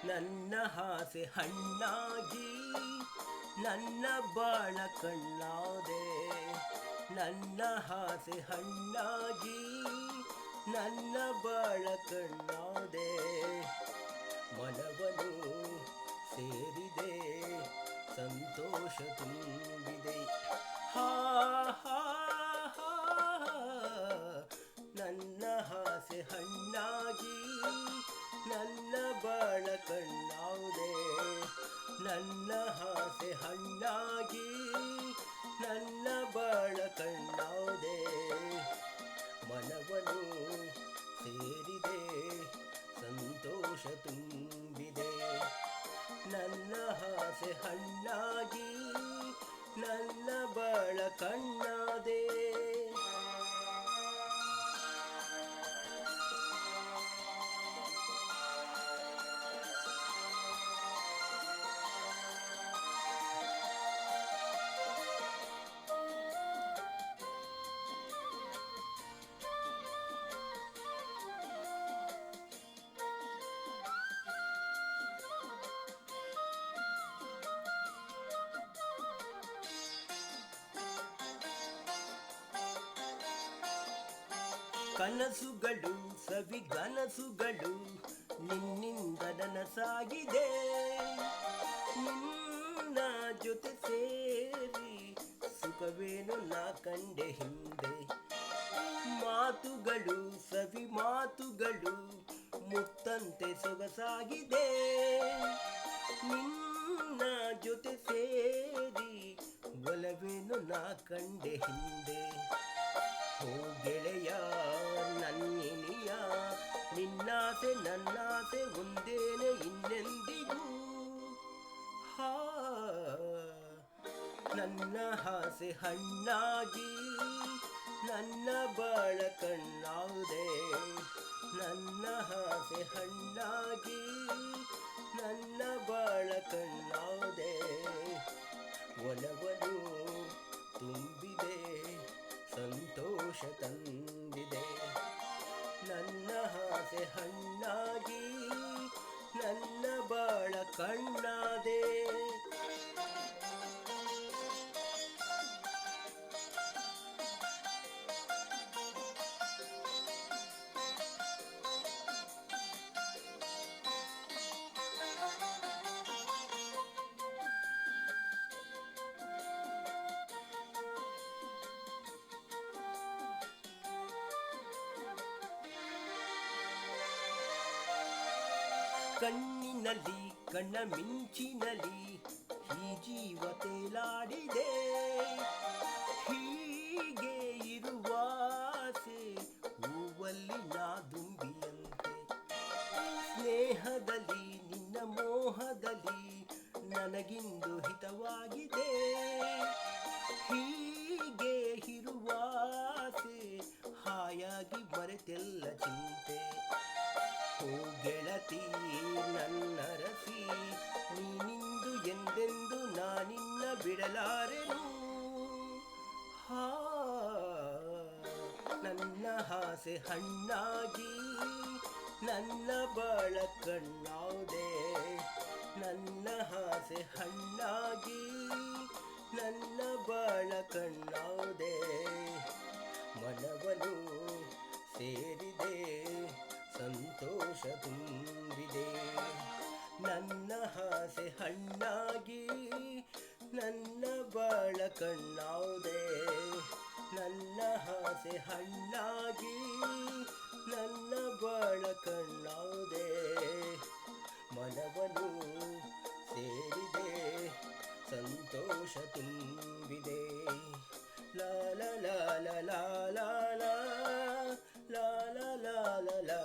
ನನ್ನ ಆಸೆ ಹಣ್ಣಾಗಿ ನನ್ನ ಬಾಳ ಕಣ್ಣಾದೆ. ನನ್ನ ಆಸೆ ಹಣ್ಣಾಗಿ ನನ್ನ ಬಾಳ ಕಣ್ಣಾದೆ. ಮನವನು ಸೇರಿದೆ ಸಂತೋಷ ತುಂಬಿದೆ. ಹಾ ಹಾ ಹಾ ನನ್ನ ಆಸೆ ಹಣ್ಣಾಗಿ ನನ್ನ ಬಾಳ ಕಣ್ಣಾದೆ. ನನ್ನ ಆಸೆ ಹಣ್ಣಾಗಿ ನನ್ನ ಬಾಳ ಕಣ್ಣಾದೆ. ಮನವನು ಸೇರಿದೆ ಸಂತೋಷ ತುಂಬಿದೆ. ನನ್ನ ಆಸೆ ಹಣ್ಣಾಗಿ ನನ್ನ ಬಾಳ ಕಣ್ಣಾದೆ. ಕನಸುಗಳು ಸವಿಗನಸುಗಳು ನಿನ್ನಿಂದ ನನಸಾಗಿದೆ. ನಿನ್ನ ಜೊತೆ ಸೇರಿ ಸುಖವೇನು ನಾ ಕಂಡೆ ಹಿಂದೆ. ಮಾತುಗಳು ಸವಿ ಮಾತುಗಳು ಮುತ್ತಂತೆ ಸೊಗಸಾಗಿದೆ. ನಿನ್ನ ಜೊತೆ ಸೇರಿ ಒಲವೇನು ನಾ ಕಂಡೆ ಹಿಂದೆ. ಓ ಗೆಳೆಯ ನನ್ನಿನಿಯ ನಿನ್ನಾಸೆ ನನ್ನಾಸೆ ಒಂದೇನೆ ಇನ್ನೆಂದಿಗೂ. ಹಾ ನನ್ನ ಆಸೆ ಹಣ್ಣಾಗಿ ನನ್ನ ಬಾಳ ಕಣ್ಣಾದೆ. ನನ್ನ ಆಸೆ ಹಣ್ಣಾಗಿ ನನ್ನ ಬಾಳ ಕಣ್ಣಾದೆ. ಒಲವನು ತುಂಬಿದೆ ಸಂತೋಷ ತಂದಿದೆ. ನನ್ನ ಆಸೆ ಹಣ್ಣಾಗಿ ನನ್ನ ಬಾಳ ಕಣ್ಣಾದೆ. ಕಣ್ಣಿನಲ್ಲಿ ಕಣ್ಣ ಮಿಂಚಿನಲ್ಲಿ ಈ ಜೀವ ತೇಲಾಡಿದೆ. ಹೀಗೆ ಇರುವಾಸೆ ಹೂವಲ್ಲಿ ನಾ ದುಂಬಿಯಂತೆ. ಸ್ನೇಹದಲ್ಲಿ ನಿನ್ನ ಮೋಹದಲ್ಲಿ ನನಗಿಂದು ಹಿತವಾಗಿದೆ. ಹೀಗೆ ಇರುವಾಸೆ ಹಾಯಾಗಿ ಮರೆತೆಲ್ಲ ಚಿಂತೆ. ಓ ಗೆಳತಿ ನನ್ನರಸಿ ನೀನಿಂದು ಎಂದೆಂದು ನಾನಿನ್ನ ಬಿಡಲಾರೆನು. ಹಾ ನನ್ನ ಆಸೆ ಹಣ್ಣಾಗಿ ನನ್ನ ಬಾಳ ಕಣ್ಣಾದೆ. ನನ್ನ ಆಸೆ ಹಣ್ಣಾಗಿ ನನ್ನ ಬಾಳ ಕಣ್ಣಾದೆ. ಮನವನು ಸೇರಿದೆ ಸಂತೋಷ ತುಂಬಿದೆ. ನನ್ನ ಆಸೆ ಹಣ್ಣಾಗಿ ನನ್ನ ಬಾಳ ಕಣ್ಣಾದೆ. ನನ್ನ ಆಸೆ ಹಣ್ಣಾಗಿ ನನ್ನ ಬಾಳ ಕಣ್ಣಾದೆ. ಮನವನು ಸೇರಿದೆ ಸಂತೋಷ ತುಂಬಿದೆ. ಲಾ ಲಾ ಲಾ ಲಾ ಲಾ ಲಾ ಲಾ ಲಾ ಲಾ ಲಾ ಲಾ